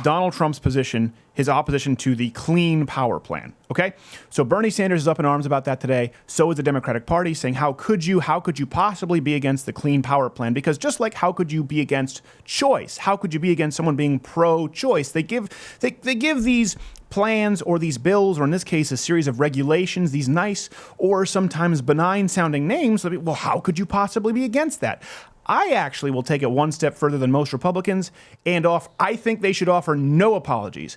Donald Trump's position, his opposition to the Clean Power Plan. Okay? So Bernie Sanders is up in arms about that today. So is the Democratic Party, saying, how could you possibly be against the Clean Power Plan? Because just like how could you be against choice? How could you be against someone being pro-choice? They give these plans or these bills, or in this case, a series of regulations, these nice or sometimes benign sounding names. Well, how could you possibly be against that? I actually will take it one step further than most Republicans, and I think they should offer no apologies.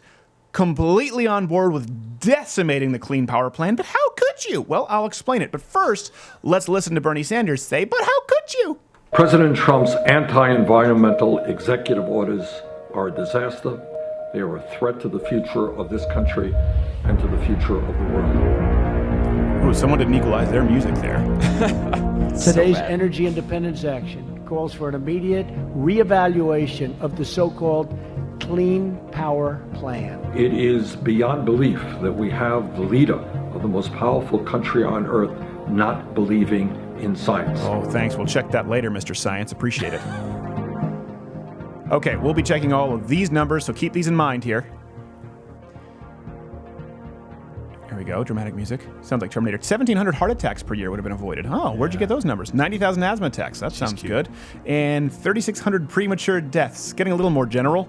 Completely on board with decimating the Clean Power Plan, but how could you? Well, I'll explain it. But first, let's listen to Bernie Sanders say, but how could you? President Trump's anti-environmental executive orders are a disaster. They are a threat to the future of this country and to the future of the world. Ooh, someone didn't equalize their music there. Today's Energy Independence Action calls for an immediate reevaluation of the so-called Clean Power Plan. It is beyond belief that we have the leader of the most powerful country on earth not believing in science. Oh, thanks. We'll check that later, Mr. Science. Appreciate it. Okay, we'll be checking all of these numbers, so keep these in mind here. Here we go, dramatic music. Sounds like Terminator. 1,700 heart attacks per year would have been avoided. Oh, where'd you get those numbers? 90,000 asthma attacks. That sounds good. And 3,600 premature deaths. Getting a little more general.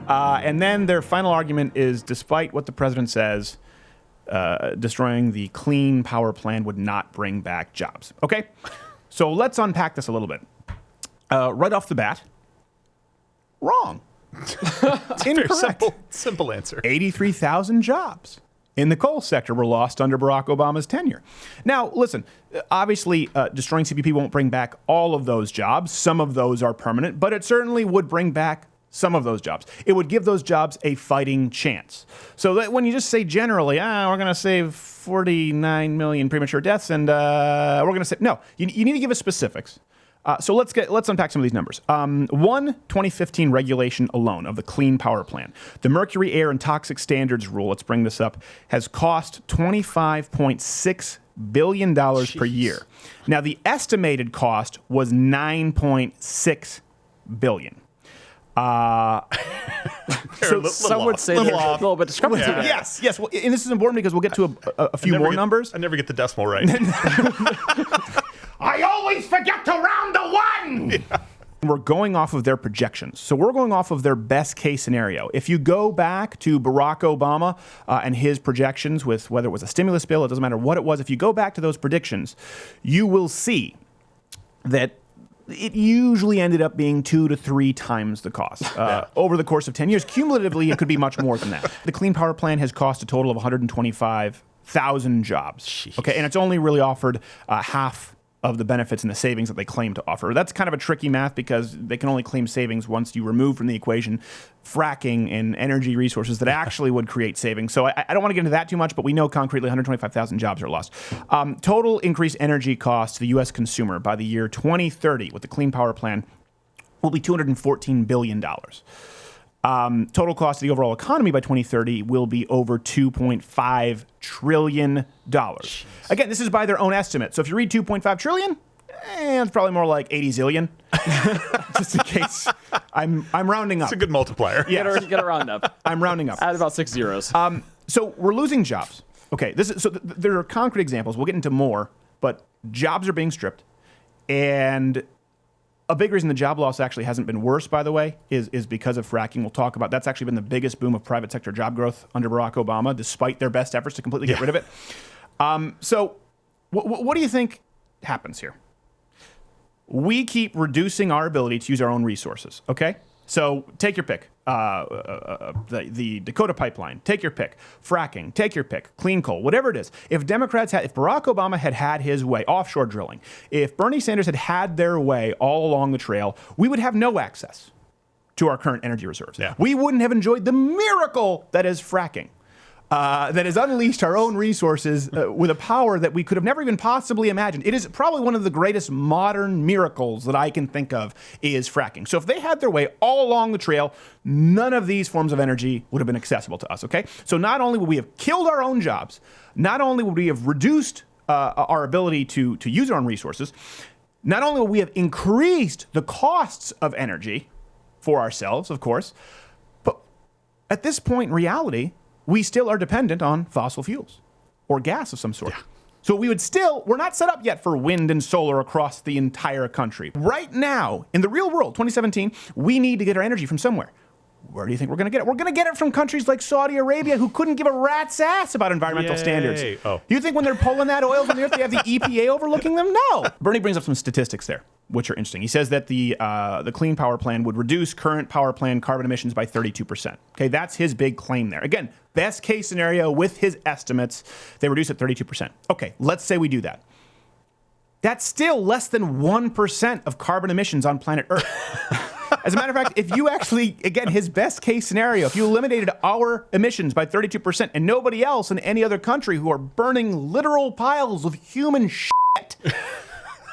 And then their final argument is, despite what the president says, destroying the Clean Power Plan would not bring back jobs. Okay? So let's unpack this a little bit. Right off the bat, wrong. Incorrect. Simple answer. 83,000 jobs in the coal sector were lost under Barack Obama's tenure. Now, listen, obviously, destroying CPP won't bring back all of those jobs. Some of those are permanent, but it certainly would bring back some of those jobs. It would give those jobs a fighting chance. So that when you just say generally, we're going to save 49 million premature deaths, and we're going to say, no, you need to give us specifics. So let's unpack some of these numbers. 2015 regulation alone of the Clean Power Plan, the Mercury, Air, and Toxic Standards Rule, let's bring this up, has cost $25.6 billion per year. Now, the estimated cost was $9.6 billion. So some would say there's a little bit discrepancy. Yeah. Yes. Well, and this is important because we'll get to a few more numbers. I never get the decimal right. I always forget to round to one! Yeah. We're going off of their projections. So we're going off of their best case scenario. If you go back to Barack Obama and his projections with whether it was a stimulus bill, it doesn't matter what it was, if you go back to those predictions, you will see that it usually ended up being 2 to 3 times the cost over the course of 10 years. Cumulatively, it could be much more than that. The Clean Power Plan has cost a total of 125,000 jobs. Jeez. Okay, and it's only really offered half of the benefits and the savings that they claim to offer. That's kind of a tricky math because they can only claim savings once you remove from the equation fracking and energy resources that actually would create savings. So I don't want to get into that too much, but we know concretely 125,000 jobs are lost. Total increased energy costs to the U.S. consumer by the year 2030 with the Clean Power Plan will be $214 billion. Total cost of the overall economy by 2030 will be over $2.5 trillion. Jeez. Again, this is by their own estimate. So if you read 2.5 trillion, it's probably more like 80 zillion. Just in case. I'm rounding up. It's a good multiplier. Yeah, get a round up. I'm rounding up. Add about 6 zeros. So we're losing jobs. Okay, there are concrete examples. We'll get into more, but jobs are being stripped. And a big reason the job loss actually hasn't been worse, by the way, is because of fracking. We'll talk about that's actually been the biggest boom of private sector job growth under Barack Obama, despite their best efforts to completely get rid of it. So what do you think happens here? We keep reducing our ability to use our own resources, okay? So take your pick. The Dakota pipeline, take your pick. Fracking, take your pick. Clean coal, whatever it is. If Barack Obama had his way, offshore drilling, if Bernie Sanders had their way all along the trail, we would have no access to our current energy reserves. Yeah. We wouldn't have enjoyed the miracle that is fracking. That has unleashed our own resources with a power that we could have never even possibly imagined. It is probably one of the greatest modern miracles that I can think of is fracking. So if they had their way all along the trail, none of these forms of energy would have been accessible to us, okay? So not only would we have killed our own jobs, not only would we have reduced our ability to use our own resources, not only would we have increased the costs of energy for ourselves, of course, at this point in reality, we still are dependent on fossil fuels or gas of some sort. Yeah. So we're not set up yet for wind and solar across the entire country. Right now, in the real world, 2017, we need to get our energy from somewhere. Where do you think we're going to get it? We're going to get it from countries like Saudi Arabia, who couldn't give a rat's ass about environmental standards. Oh. You think when they're pulling that oil from the earth, they have the EPA overlooking them? No. Bernie brings up some statistics there, which are interesting. He says that the Clean Power Plan would reduce current power plant carbon emissions by 32%. Okay, that's his big claim there. Again, best case scenario with his estimates, they reduce it 32%. Okay, let's say we do that. That's still less than 1% of carbon emissions on planet Earth. As a matter of fact, if you actually, again, his best case scenario, if you eliminated our emissions by 32% and nobody else in any other country who are burning literal piles of human shit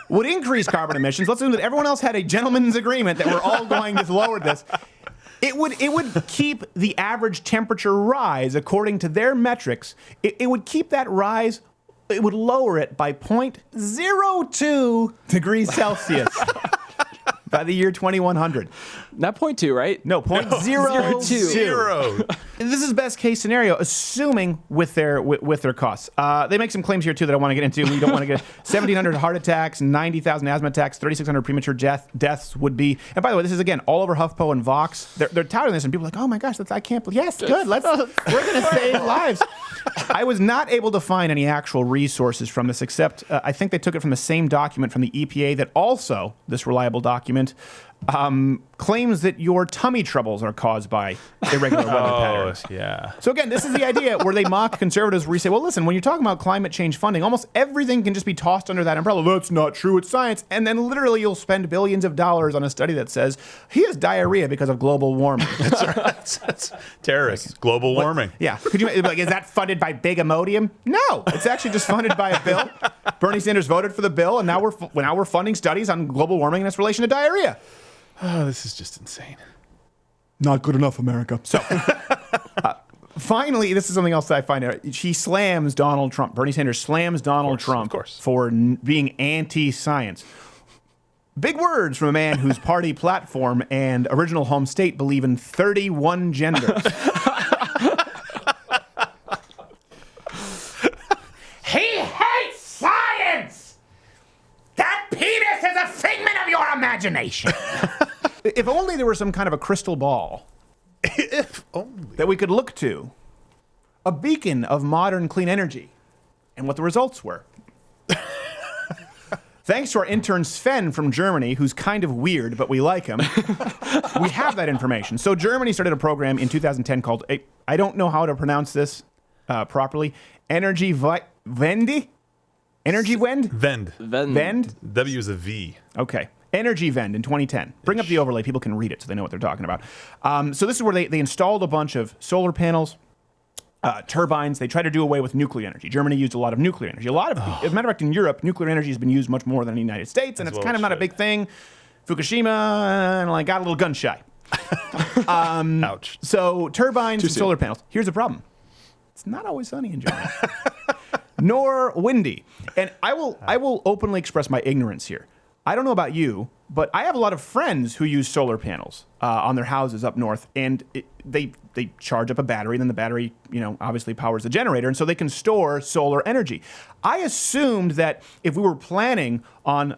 would increase carbon emissions, let's assume that everyone else had a gentleman's agreement that we're all going to lower this, it would keep the average temperature rise according to their metrics. It would keep that rise, it would lower it by 0.02 degrees Celsius. By the year 2100. Not 0.2, right? No, 0.02. Zero. This is best case scenario, assuming with their costs. They make some claims here too that I want to get into. We don't want to get 1,700 heart attacks, 90,000 asthma attacks, 3,600 premature deaths would be. And by the way, this is again all over HuffPo and Vox. They're touting this, and people are like, oh my gosh, I can't believe. Yes, good. We're going to save lives. I was not able to find any actual resources from this, except I think they took it from the same document from the EPA that also, this reliable document, claims that your tummy troubles are caused by irregular weather patterns. Yeah. So again, this is the idea where they mock conservatives where you say, well, listen, when you're talking about climate change funding, almost everything can just be tossed under that umbrella. That's not true. It's science. And then literally you'll spend billions of dollars on a study that says he has diarrhea because of global warming. That's terrorists. Global warming. Yeah. Could you like, is that funded by Big Imodium? No. It's actually just funded by a bill. Bernie Sanders voted for the bill, and now we're funding studies on global warming and its relation to diarrhea. Oh, this is just insane. Not good enough, America. So, finally, this is something else that I find out. She slams Donald Trump. Bernie Sanders slams Donald Trump for being anti-science. Big words from a man whose party platform and original home state believe in 31 genders. He hates science! That penis is a figment of your imagination. If only there were some kind of a crystal ball If only. that we could look to, a beacon of modern clean energy, and what the results were. Thanks to our intern Sven from Germany, who's kind of weird, but we like him, we have that information. So Germany started a program in 2010 called, I don't know how to pronounce this properly, Energy Wende? Energy Wend? Vend. Vend? W is a V. Okay. Energy Vend in 2010. Bring up the overlay. People can read it so they know what they're talking about. So this is where they installed a bunch of solar panels, turbines. They tried to do away with nuclear energy. Germany used a lot of nuclear energy. As a matter of fact, in Europe, nuclear energy has been used much more than in the United States, and it's kind of not a big thing. Fukushima, and I got a little gun shy. Ouch. So turbines and solar panels. Here's the problem. It's not always sunny in Germany. Nor windy. And I will openly express my ignorance here. I don't know about you, but I have a lot of friends who use solar panels on their houses up north, and they charge up a battery, and then the battery, obviously powers the generator, and so they can store solar energy. I assumed that if we were planning on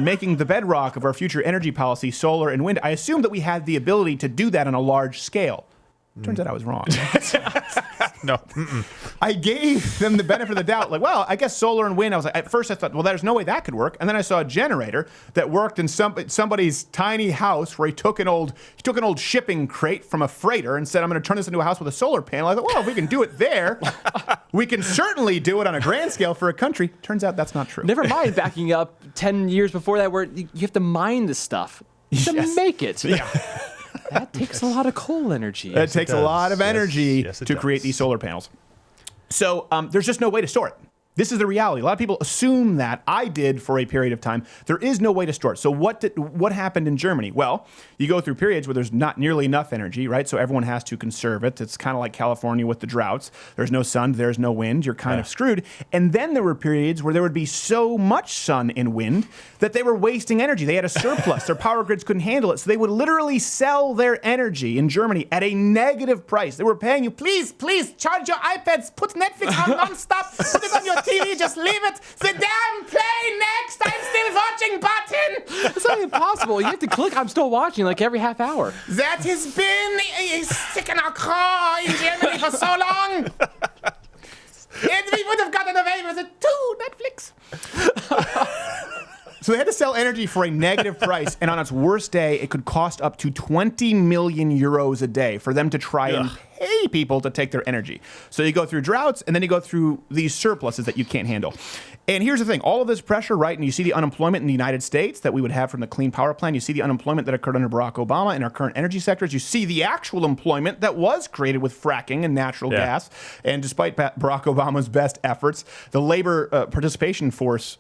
making the bedrock of our future energy policy solar and wind, I assumed that we had the ability to do that on a large scale. Turns out I was wrong. No. I gave them the benefit of the doubt. Like, well, I guess solar and wind. At first I thought, well, there's no way that could work. And then I saw a generator that worked in somebody's tiny house where he took an old shipping crate from a freighter and said, I'm going to turn this into a house with a solar panel. I thought, well, if we can do it there, we can certainly do it on a grand scale for a country. Turns out that's not true. Never mind backing up 10 years before that, where you have to mine this stuff to make it. Yeah. That takes a lot of coal energy. It takes a lot of energy Yes, it to does. create these solar panels. So there's just no way to store it. This is the reality. A lot of people assume that. I did for a period of time. There is no way to store it. So what happened in Germany? Well, you go through periods where there's not nearly enough energy, right? So everyone has to conserve it. It's kind of like California with the droughts. There's no sun, there's no wind. You're kind of screwed. And then there were periods where there would be so much sun and wind that they were wasting energy. They had a surplus. Their power grids couldn't handle it. So they would literally sell their energy in Germany at a negative price. They were paying you, please, charge your iPads, put Netflix on nonstop, put it on your TV, just leave it. The damn play next, I'm still watching button. It's not impossible. You have to click I'm still watching like every half hour. That has been a stick in our craw in Germany for so long. And we would have gotten away with it too, Netflix. So they had to sell energy for a negative price, and on its worst day, it could cost up to 20 million euros a day for them to try and pay people to take their energy. So you go through droughts, and then you go through these surpluses that you can't handle. And here's the thing, all of this pressure, right, and you see the unemployment in the United States that we would have from the Clean Power Plan. You see the unemployment that occurred under Barack Obama in our current energy sectors. You see the actual employment that was created with fracking and natural gas. And despite Barack Obama's best efforts, the labor participation force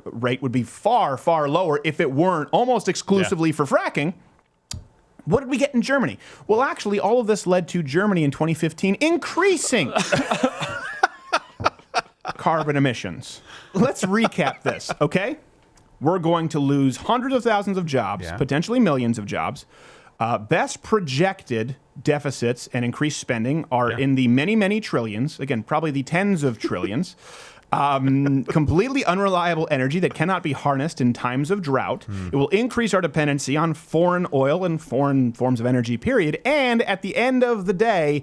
rate would be far, far lower if it weren't almost exclusively for fracking. What did we get in Germany? Well, actually, all of this led to Germany in 2015 increasing carbon emissions. Let's recap this, okay? We're going to lose hundreds of thousands of jobs, potentially millions of jobs. Best projected deficits and increased spending are in the many, many trillions. Again, probably the tens of trillions. Completely unreliable energy that cannot be harnessed in times of drought. It will increase our dependency on foreign oil and foreign forms of energy, period. And at the end of the day,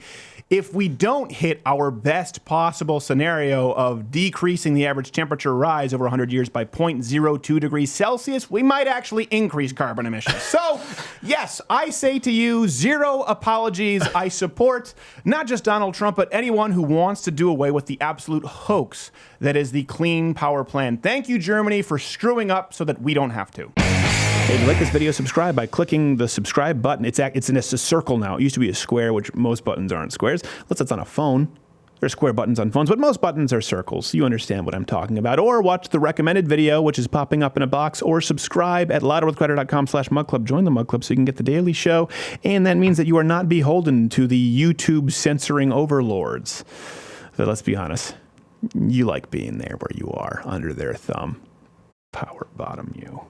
if we don't hit our best possible scenario of decreasing the average temperature rise over 100 years by 0.02 degrees Celsius, we might actually increase carbon emissions. So, yes, I say to you, zero apologies. I support not just Donald Trump, but anyone who wants to do away with the absolute hoax that is the Clean Power Plan. Thank you, Germany, for screwing up so that we don't have to. Hey, if you like this video, subscribe by clicking the subscribe button. It's in a circle now. It used to be a square, which most buttons aren't squares. Unless it's on a phone. There's square buttons on phones, but most buttons are circles. You understand what I'm talking about. Or watch the recommended video, which is popping up in a box, or subscribe at louderwithcrowder.com/mugclub. Join the Mug Club so you can get the daily show. And that means that you are not beholden to the YouTube censoring overlords. But let's be honest. You like being there where you are, under their thumb. Power bottom you.